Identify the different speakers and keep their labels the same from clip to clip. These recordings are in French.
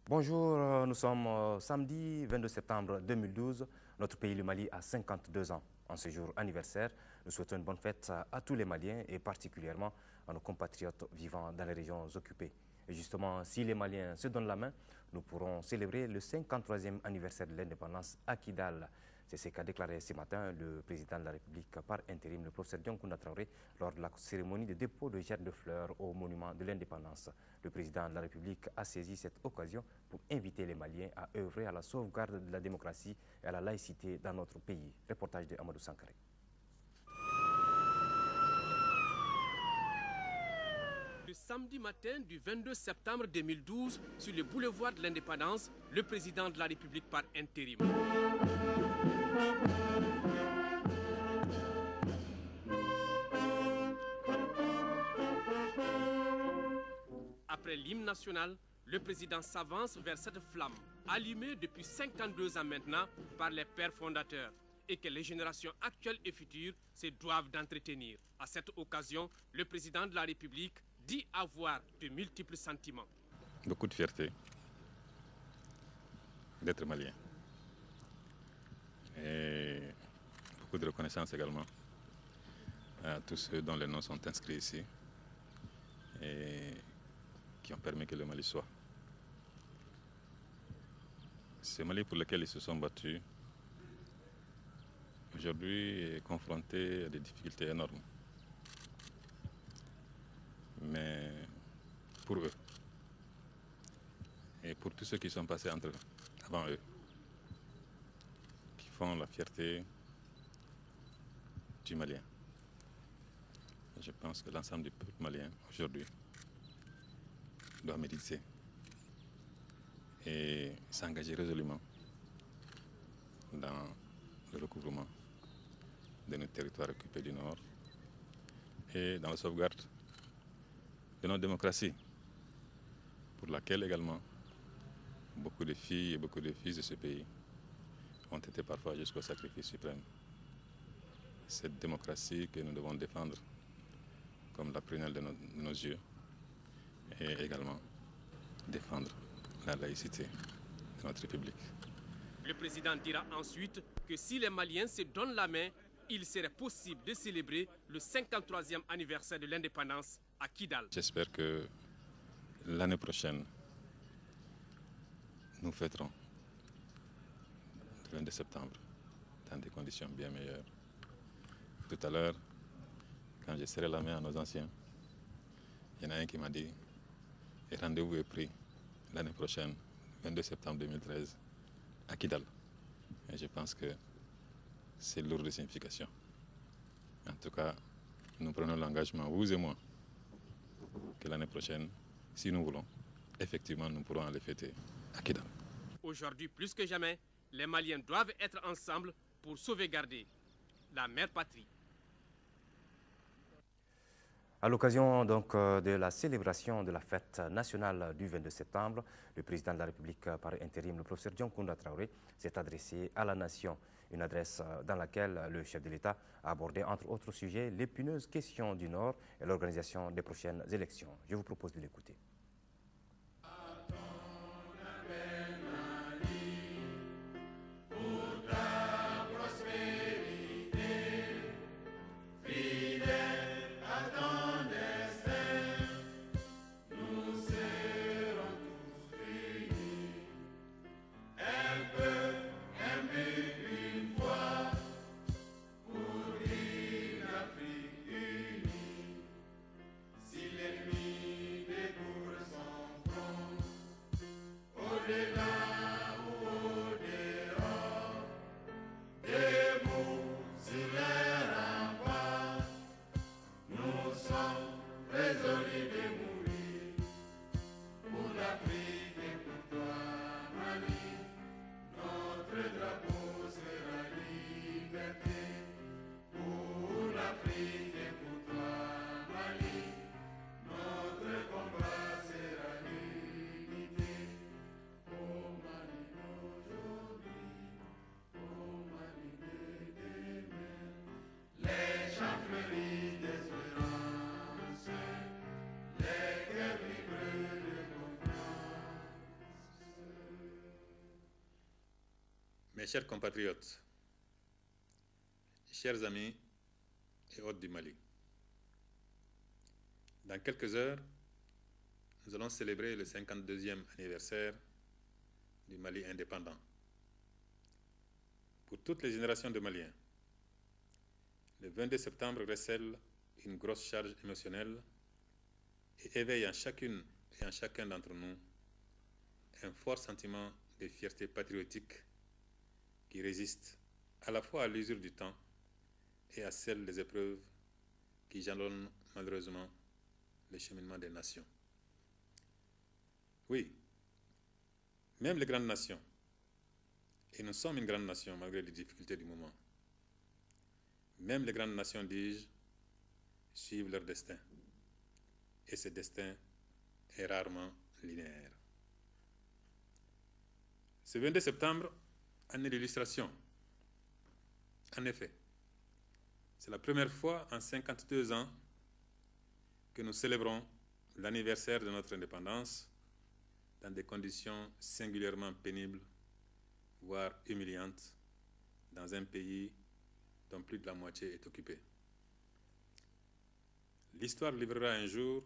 Speaker 1: Bonjour, nous sommes samedi 22 septembre 2012. Notre pays, le Mali, a 52 ans. En ce jour anniversaire, nous souhaitons une bonne fête à tous les Maliens et particulièrement à nos compatriotes vivant dans les régions occupées. Et justement, si les Maliens se donnent la main, nous pourrons célébrer le 53e anniversaire de l'indépendance à Kidal. C'est ce qu'a déclaré ce matin le président de la République par intérim, le professeur Dioncounda Traoré, lors de la cérémonie de dépôt de gerbe de fleurs au monument de l'indépendance. Le président de la République a saisi cette occasion pour inviter les Maliens à œuvrer à la sauvegarde de la démocratie et à la laïcité dans notre pays. Reportage de Amadou Sankaré.
Speaker 2: Le samedi matin du 22 septembre 2012, sur le boulevard de l'Indépendance, le président de la République par intérim. Après l'hymne national, le président s'avance vers cette flamme, allumée depuis 52 ans maintenant par les pères fondateurs, et que les générations actuelles et futures se doivent d'entretenir. À cette occasion, le président de la République dit avoir de multiples sentiments.
Speaker 3: Beaucoup de fierté d'être malien et beaucoup de reconnaissance également à tous ceux dont les noms sont inscrits ici et qui ont permis que le Mali soit. Ce Mali pour lequel ils se sont battus aujourd'hui est confronté à des difficultés énormes. Mais pour eux et pour tous ceux qui sont passés avant eux, qui font la fierté du Malien. Je pense que l'ensemble du peuple malien aujourd'hui doit méditer et s'engager résolument dans le recouvrement de nos territoires occupés du Nord et dans la sauvegarde de notre démocratie, pour laquelle également beaucoup de filles et beaucoup de fils de ce pays ont été parfois jusqu'au sacrifice suprême. Cette démocratie que nous devons défendre comme la prunelle de nos yeux et également défendre la laïcité de notre République.
Speaker 2: Le président dira ensuite que si les Maliens se donnent la main, il serait possible de célébrer le 53e anniversaire de l'indépendance à Kidal.
Speaker 3: J'espère que l'année prochaine, nous fêterons le 22 septembre dans des conditions bien meilleures. Tout à l'heure, quand j'ai serré la main à nos anciens, il y en a un qui m'a dit « Et rendez-vous est pris l'année prochaine, 22 septembre 2013, à Kidal ». Et je pense que c'est lourd de signification. En tout cas, nous prenons l'engagement, vous et moi, que l'année prochaine, si nous voulons, effectivement, nous pourrons aller fêter à Kidal.
Speaker 2: Aujourd'hui, plus que jamais, les Maliens doivent être ensemble pour sauvegarder la mère patrie.
Speaker 1: À l'occasion donc de la célébration de la fête nationale du 22 septembre, le président de la République par intérim, le professeur Dioncounda Traoré, s'est adressé à la nation. Une adresse dans laquelle le chef de l'État a abordé entre autres sujets l'épineuse question du Nord et l'organisation des prochaines élections. Je vous propose de l'écouter.
Speaker 4: Si l'ennemi dégoûte
Speaker 3: Mes chers compatriotes, chers amis et hôtes du Mali, dans quelques heures, nous allons célébrer le 52e anniversaire du Mali indépendant. Pour toutes les générations de Maliens, le 22 septembre recèle une grosse charge émotionnelle et éveille en chacune et en chacun d'entre nous un fort sentiment de fierté patriotique qui résiste à la fois à l'usure du temps et à celle des épreuves qui jalonnent malheureusement le cheminement des nations. Oui, même les grandes nations, et nous sommes une grande nation malgré les difficultés du moment, même les grandes nations, dis-je, suivent leur destin. Et ce destin est rarement linéaire. Ce 22 septembre, année d'illustration. En effet, c'est la première fois en 52 ans que nous célébrons l'anniversaire de notre indépendance dans des conditions singulièrement pénibles, voire humiliantes, dans un pays dont plus de la moitié est occupée. L'histoire livrera un jour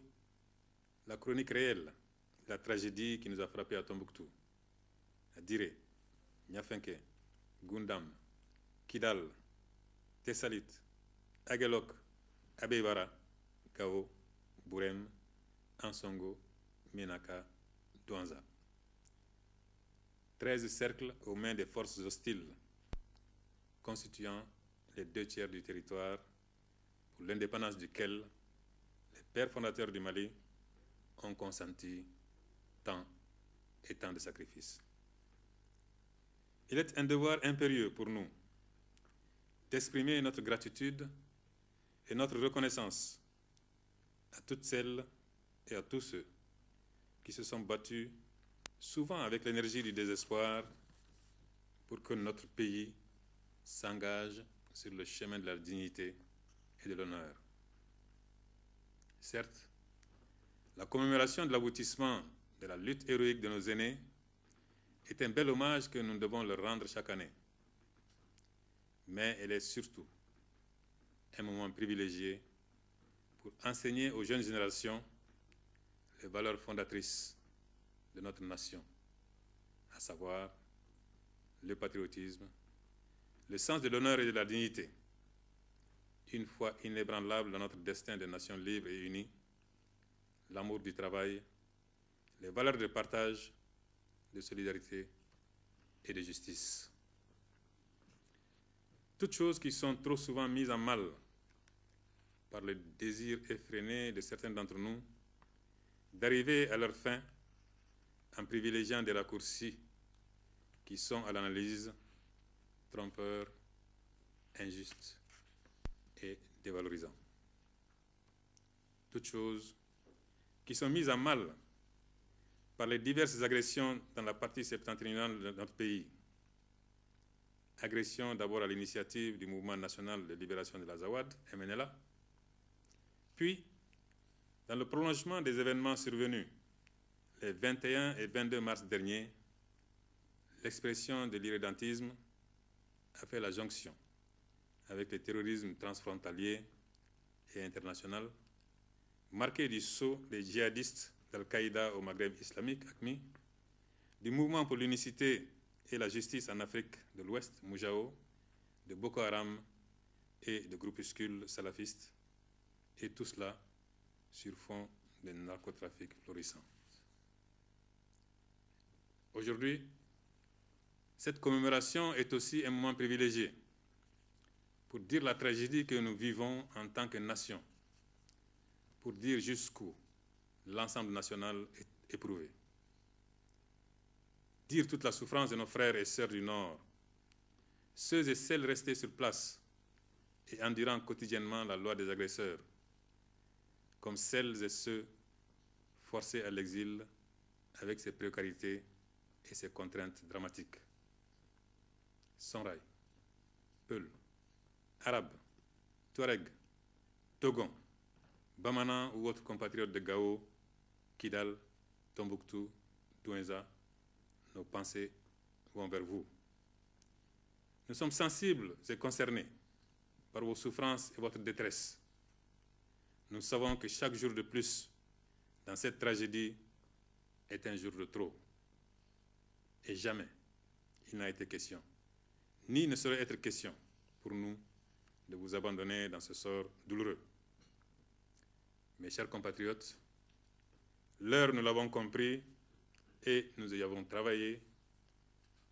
Speaker 3: la chronique réelle de la tragédie qui nous a frappés à Tombouctou, à Diré, Niafenke, Gundam, Kidal, Tessalit, Aguelok, Abeybara, Gao, Bourem, Ansongo, Menaka, Douanza. 13 cercles aux mains des forces hostiles, constituant les 2 tiers du territoire pour l'indépendance duquel les pères fondateurs du Mali ont consenti tant et tant de sacrifices. Il est un devoir impérieux pour nous d'exprimer notre gratitude et notre reconnaissance à toutes celles et à tous ceux qui se sont battus, souvent avec l'énergie du désespoir, pour que notre pays s'engage sur le chemin de la dignité et de l'honneur. Certes, la commémoration de l'aboutissement de la lutte héroïque de nos aînés est un bel hommage que nous devons leur rendre chaque année. Mais elle est surtout un moment privilégié pour enseigner aux jeunes générations les valeurs fondatrices de notre nation, à savoir le patriotisme, le sens de l'honneur et de la dignité, une foi inébranlable dans notre destin de nation libre et unie, l'amour du travail, les valeurs de partage, de solidarité et de justice. Toutes choses qui sont trop souvent mises en mal par le désir effréné de certains d'entre nous d'arriver à leur fin en privilégiant des raccourcis qui sont à l'analyse trompeurs, injustes et dévalorisants. Toutes choses qui sont mises en mal par les diverses agressions dans la partie septentrionale de notre pays. Agressions d'abord à l'initiative du Mouvement national de libération de l'Azawad, MNLA, puis dans le prolongement des événements survenus les 21 et 22 mars derniers, l'expression de l'irrédentisme a fait la jonction avec le terrorisme transfrontalier et international, marqué du saut des djihadistes d'Al-Qaïda au Maghreb islamique, AQMI, du mouvement pour l'unicité et la justice en Afrique de l'Ouest, Moujao, de Boko Haram et de groupuscules salafistes, et tout cela sur fond de narcotrafic florissant. Aujourd'hui, cette commémoration est aussi un moment privilégié pour dire la tragédie que nous vivons en tant que nation, pour dire jusqu'où l'ensemble national est éprouvé. Dire toute la souffrance de nos frères et sœurs du Nord, ceux et celles restés sur place et endurant quotidiennement la loi des agresseurs, comme celles et ceux forcés à l'exil avec ses précarités et ses contraintes dramatiques. Sonrai, Peul, Arabes, Touareg, Togon, Bamana ou autres compatriotes de Gao, Kidal, Tombouctou, Douanza, nos pensées vont vers vous. Nous sommes sensibles et concernés par vos souffrances et votre détresse. Nous savons que chaque jour de plus dans cette tragédie est un jour de trop. Et jamais il n'a été question, ni ne saurait être question pour nous de vous abandonner dans ce sort douloureux. Mes chers compatriotes, l'heure, nous l'avons compris et nous y avons travaillé,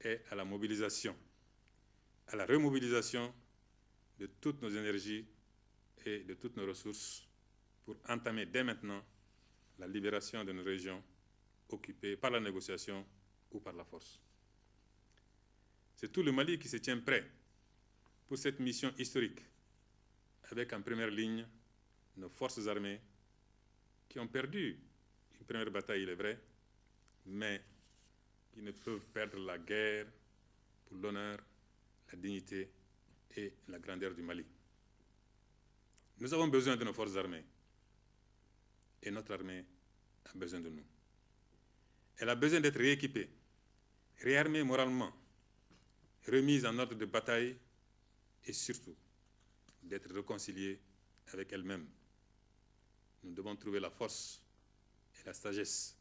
Speaker 3: est à la mobilisation, à la remobilisation de toutes nos énergies et de toutes nos ressources pour entamer dès maintenant la libération de nos régions occupées par la négociation ou par la force. C'est tout le Mali qui se tient prêt pour cette mission historique, avec en première ligne nos forces armées qui ont perdu une première bataille, il est vrai, mais qui ne peuvent perdre la guerre pour l'honneur, la dignité et la grandeur du Mali. Nous avons besoin de nos forces armées et notre armée a besoin de nous. Elle a besoin d'être rééquipée, réarmée moralement, remise en ordre de bataille et surtout d'être réconciliée avec elle-même. Nous devons trouver la force et la sagesse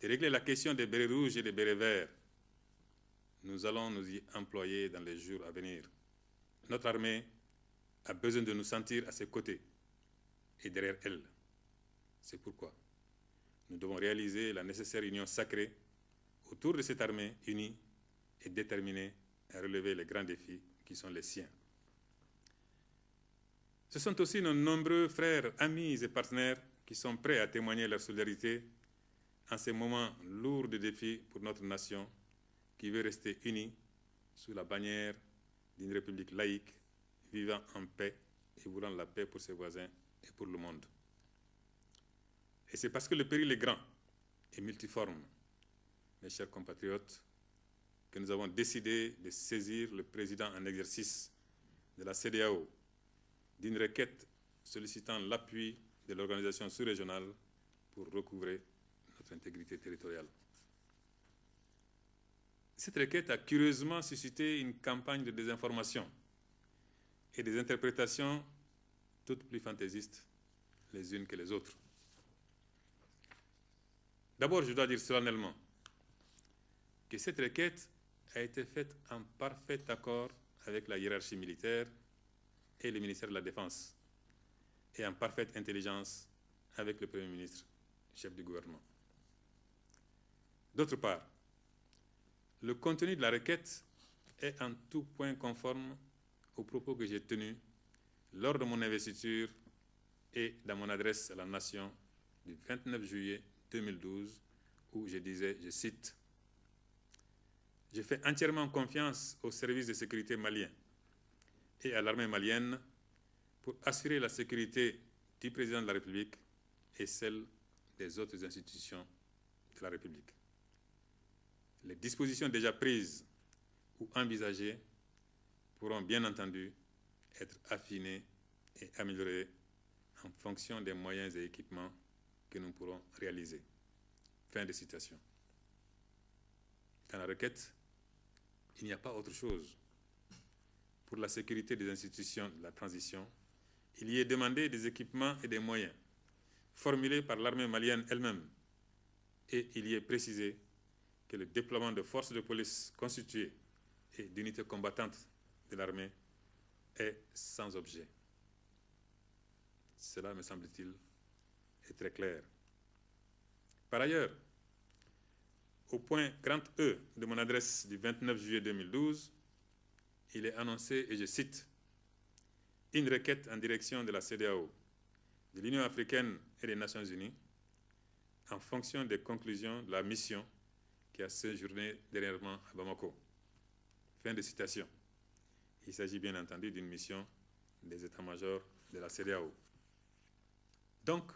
Speaker 3: de régler la question des bérets rouges et des bérets verts. Nous allons nous y employer dans les jours à venir. Notre armée a besoin de nous sentir à ses côtés et derrière elle. C'est pourquoi nous devons réaliser la nécessaire union sacrée autour de cette armée unie et déterminée à relever les grands défis qui sont les siens. Ce sont aussi nos nombreux frères, amis et partenaires qui sont prêts à témoigner leur solidarité en ces moments lourds de défis pour notre nation qui veut rester unie sous la bannière d'une république laïque, vivant en paix et voulant la paix pour ses voisins et pour le monde. Et c'est parce que le péril est grand et multiforme, mes chers compatriotes, que nous avons décidé de saisir le président en exercice de la CEDEAO d'une requête sollicitant l'appui de l'organisation sous-régionale pour recouvrer notre intégrité territoriale. Cette requête a curieusement suscité une campagne de désinformation et des interprétations toutes plus fantaisistes les unes que les autres. D'abord, je dois dire solennellement que cette requête a été faite en parfait accord avec la hiérarchie militaire et le ministère de la Défense, et en parfaite intelligence avec le Premier ministre, chef du gouvernement. D'autre part, le contenu de la requête est en tout point conforme aux propos que j'ai tenus lors de mon investiture et dans mon adresse à la nation du 29 juillet 2012, où je disais, je cite, « Je fais entièrement confiance aux services de sécurité maliens et à l'armée malienne pour assurer la sécurité du président de la République et celle des autres institutions de la République. Les dispositions déjà prises ou envisagées pourront bien entendu être affinées et améliorées en fonction des moyens et équipements que nous pourrons réaliser. » Fin de citation. Dans la requête, il n'y a pas autre chose. Pour la sécurité des institutions de la transition, il y est demandé des équipements et des moyens formulés par l'armée malienne elle-même, et il y est précisé que le déploiement de forces de police constituées et d'unités combattantes de l'armée est sans objet. Cela, me semble-t-il, est très clair. Par ailleurs, au point grand E de mon adresse du 29 juillet 2012, il est annoncé, et je cite, « Une requête en direction de la CEDEAO, de l'Union africaine et des Nations unies, en fonction des conclusions de la mission qui a séjourné dernièrement à Bamako. » Fin de citation. Il s'agit bien entendu d'une mission des états-majors de la CEDEAO. Donc,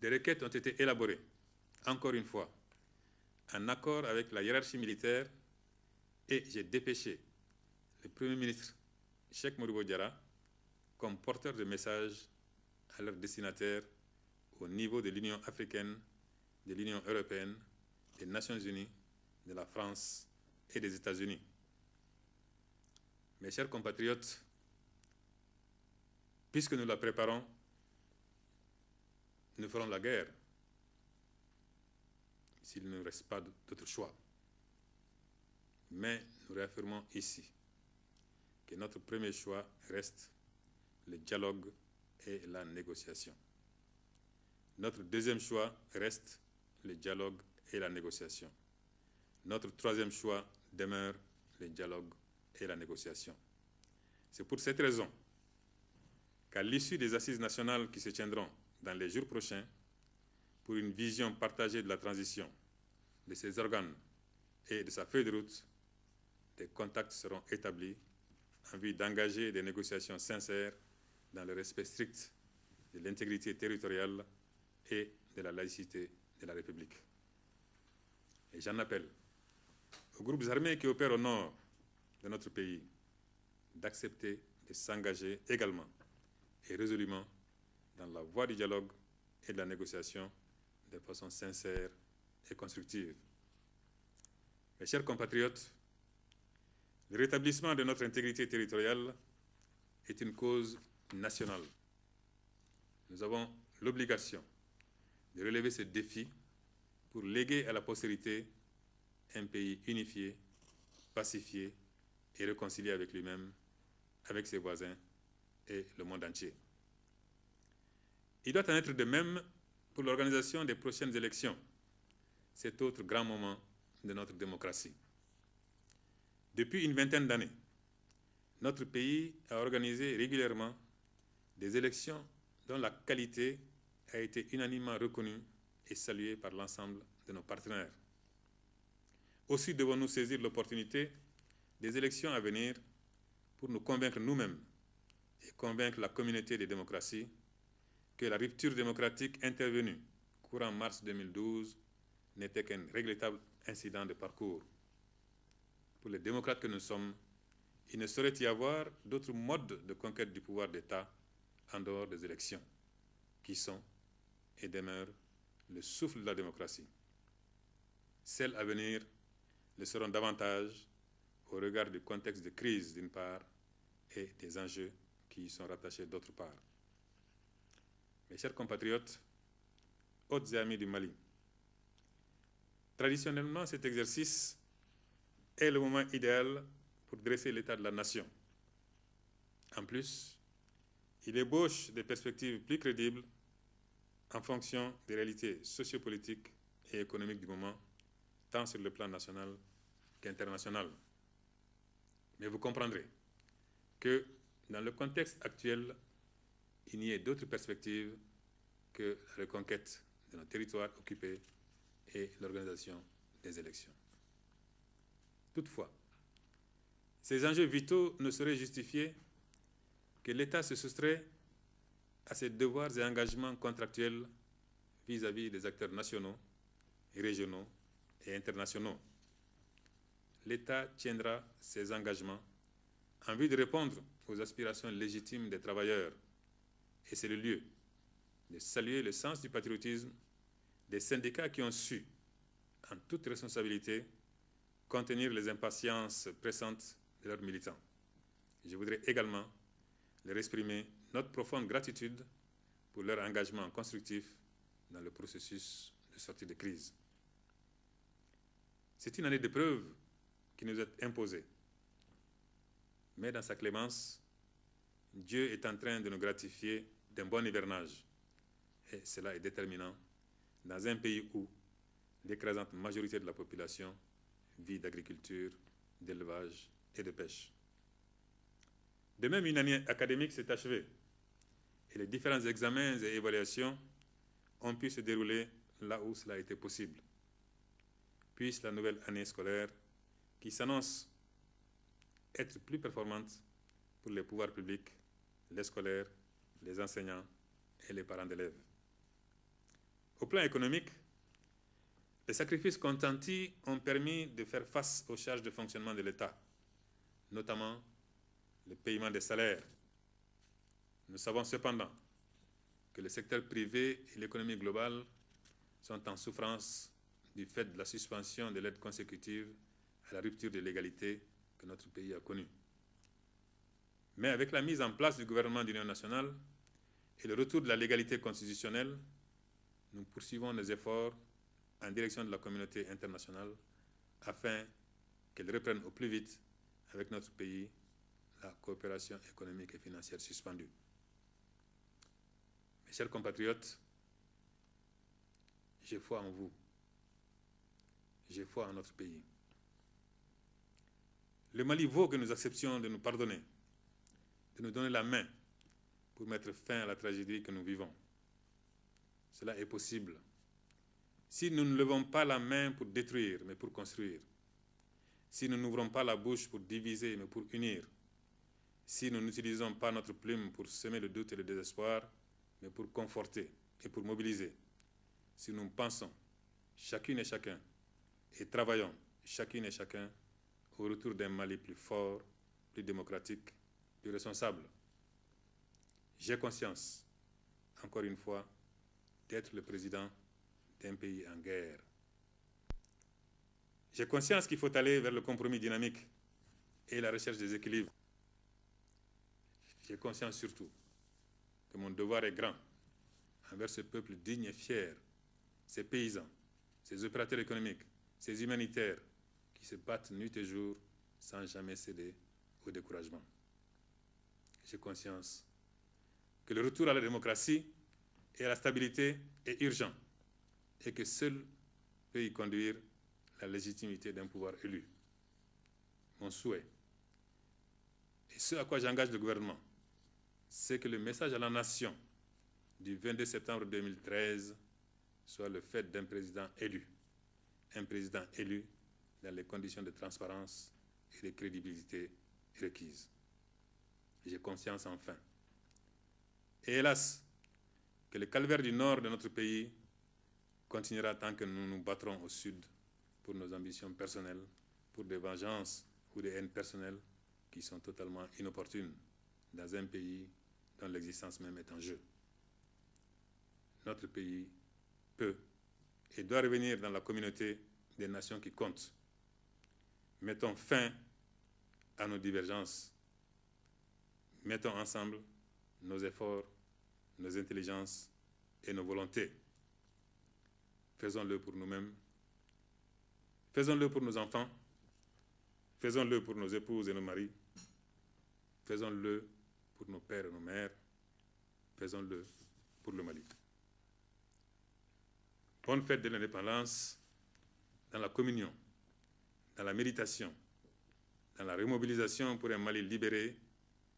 Speaker 3: des requêtes ont été élaborées, encore une fois, en accord avec la hiérarchie militaire, et j'ai dépêché le Premier ministre Cheikh Modibo Diarra comme porteur de messages à leurs destinataires au niveau de l'Union africaine, de l'Union européenne, des Nations unies, de la France et des États-Unis. Mes chers compatriotes, puisque nous la préparons, nous ferons la guerre s'il ne nous reste pas d'autre choix. Mais nous réaffirmons ici que notre premier choix reste le dialogue et la négociation. Notre deuxième choix reste le dialogue et la négociation. Notre troisième choix demeure le dialogue et la négociation. C'est pour cette raison qu'à l'issue des assises nationales qui se tiendront dans les jours prochains, pour une vision partagée de la transition, de ses organes et de sa feuille de route, des contacts seront établis en vue d'engager des négociations sincères dans le respect strict de l'intégrité territoriale et de la laïcité de la République. Et j'en appelle aux groupes armés qui opèrent au nord de notre pays d'accepter de s'engager également et résolument dans la voie du dialogue et de la négociation de façon sincère et constructive. Mes chers compatriotes, le rétablissement de notre intégrité territoriale est une cause nationale. Nous avons l'obligation de relever ce défi pour léguer à la postérité un pays unifié, pacifié et réconcilié avec lui-même, avec ses voisins et le monde entier. Il doit en être de même pour l'organisation des prochaines élections, cet autre grand moment de notre démocratie. Depuis une vingtaine d'années, notre pays a organisé régulièrement des élections dont la qualité a été unanimement reconnue et saluée par l'ensemble de nos partenaires. Aussi devons-nous saisir l'opportunité des élections à venir pour nous convaincre nous-mêmes et convaincre la communauté des démocraties que la rupture démocratique intervenue courant mars 2012 n'était qu'un regrettable incident de parcours. Pour les démocrates que nous sommes, il ne saurait y avoir d'autre mode de conquête du pouvoir d'État en dehors des élections, qui sont et demeurent le souffle de la démocratie. Celles à venir le seront davantage au regard du contexte de crise d'une part et des enjeux qui y sont rattachés d'autre part. Mes chers compatriotes, hôtes et amis du Mali, traditionnellement cet exercice est le moment idéal pour dresser l'état de la nation. En plus, il ébauche des perspectives plus crédibles en fonction des réalités sociopolitiques et économiques du moment, tant sur le plan national qu'international. Mais vous comprendrez que dans le contexte actuel, il n'y ait d'autres perspectives que la reconquête de nos territoires occupés et l'organisation des élections. Toutefois, ces enjeux vitaux ne seraient justifiés que l'État se soustrait à ses devoirs et engagements contractuels vis-à-vis des acteurs nationaux, régionaux et internationaux. L'État tiendra ses engagements en vue de répondre aux aspirations légitimes des travailleurs. Et c'est le lieu de saluer le sens du patriotisme des syndicats qui ont su, en toute responsabilité, contenir les impatiences pressantes de leurs militants. Je voudrais également leur exprimer notre profonde gratitude pour leur engagement constructif dans le processus de sortie de crise. C'est une année d'épreuve qui nous est imposée. Mais dans sa clémence, Dieu est en train de nous gratifier d'un bon hivernage. Et cela est déterminant dans un pays où l'écrasante majorité de la population vit d'agriculture, d'élevage et de pêche. De même, une année académique s'est achevée et les différents examens et évaluations ont pu se dérouler là où cela a été possible. Puisse la nouvelle année scolaire, qui s'annonce être plus performante pour les pouvoirs publics, les scolaires, les enseignants et les parents d'élèves. Au plan économique, les sacrifices consentis ont permis de faire face aux charges de fonctionnement de l'État, notamment le paiement des salaires. Nous savons cependant que le secteur privé et l'économie globale sont en souffrance du fait de la suspension de l'aide consécutive à la rupture de l'égalité que notre pays a connue. Mais avec la mise en place du gouvernement d'union nationale et le retour de la légalité constitutionnelle, nous poursuivons nos efforts en direction de la communauté internationale afin qu'elle reprenne au plus vite avec notre pays la coopération économique et financière suspendue. Mes chers compatriotes, j'ai foi en vous. J'ai foi en notre pays. Le Mali vaut que nous acceptions de nous pardonner, de nous donner la main pour mettre fin à la tragédie que nous vivons. Cela est possible si nous ne levons pas la main pour détruire, mais pour construire. Si nous n'ouvrons pas la bouche pour diviser, mais pour unir. Si nous n'utilisons pas notre plume pour semer le doute et le désespoir, mais pour conforter et pour mobiliser. Si nous pensons, chacune et chacun, et travaillons, chacune et chacun, au retour d'un Mali plus fort, plus démocratique, plus responsable. J'ai conscience, encore une fois, d'être le président d'un pays en guerre. J'ai conscience qu'il faut aller vers le compromis dynamique et la recherche des équilibres. J'ai conscience surtout que mon devoir est grand envers ce peuple digne et fier, ces paysans, ces opérateurs économiques, ces humanitaires qui se battent nuit et jour sans jamais céder au découragement. J'ai conscience que le retour à la démocratie et à la stabilité est urgent et que seul peut y conduire la légitimité d'un pouvoir élu. Mon souhait, et ce à quoi j'engage le gouvernement, c'est que le message à la nation du 22 septembre 2013 soit le fait d'un président élu. Un président élu dans les conditions de transparence et de crédibilité requises. J'ai conscience enfin. Et hélas, que le calvaire du nord de notre pays continuera tant que nous nous battrons au sud pour nos ambitions personnelles, pour des vengeances ou des haines personnelles qui sont totalement inopportunes dans un pays dont l'existence même est en jeu. Notre pays peut et doit revenir dans la communauté des nations qui comptent. Mettons fin à nos divergences. Mettons ensemble nos efforts, nos intelligences et nos volontés. Faisons-le pour nous-mêmes. Faisons-le pour nos enfants. Faisons-le pour nos épouses et nos maris. Faisons-le pour nos pères et nos mères. Faisons-le pour le Mali. Bonne fête de l'indépendance dans la communion, dans la méditation, dans la remobilisation pour un Mali libéré,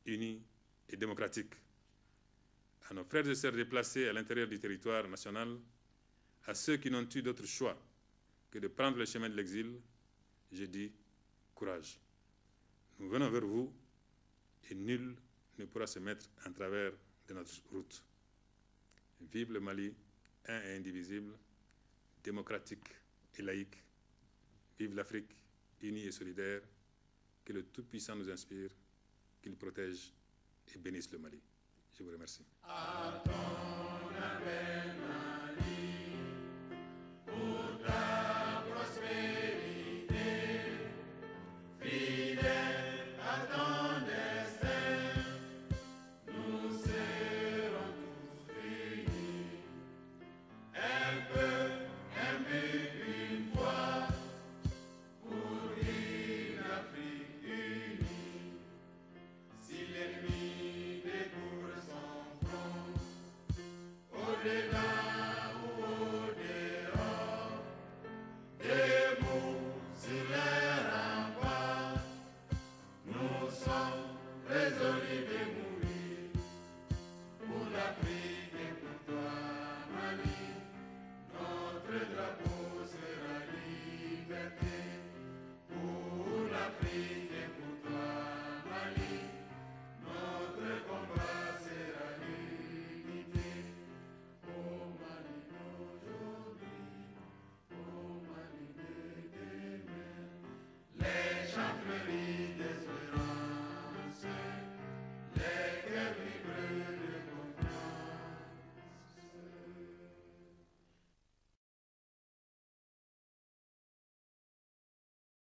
Speaker 3: uni et démocratique. À nos frères et sœurs déplacés à l'intérieur du territoire national, à ceux qui n'ont eu d'autre choix que de prendre le chemin de l'exil, je dis courage. Nous venons vers vous et nul ne pourra se mettre en travers de notre route. Vive le Mali, un et indivisible, démocratique et laïque. Vive l'Afrique, unie et solidaire. Que le Tout-Puissant nous inspire, qu'il protège et bénisse le Mali. Je vous remercie.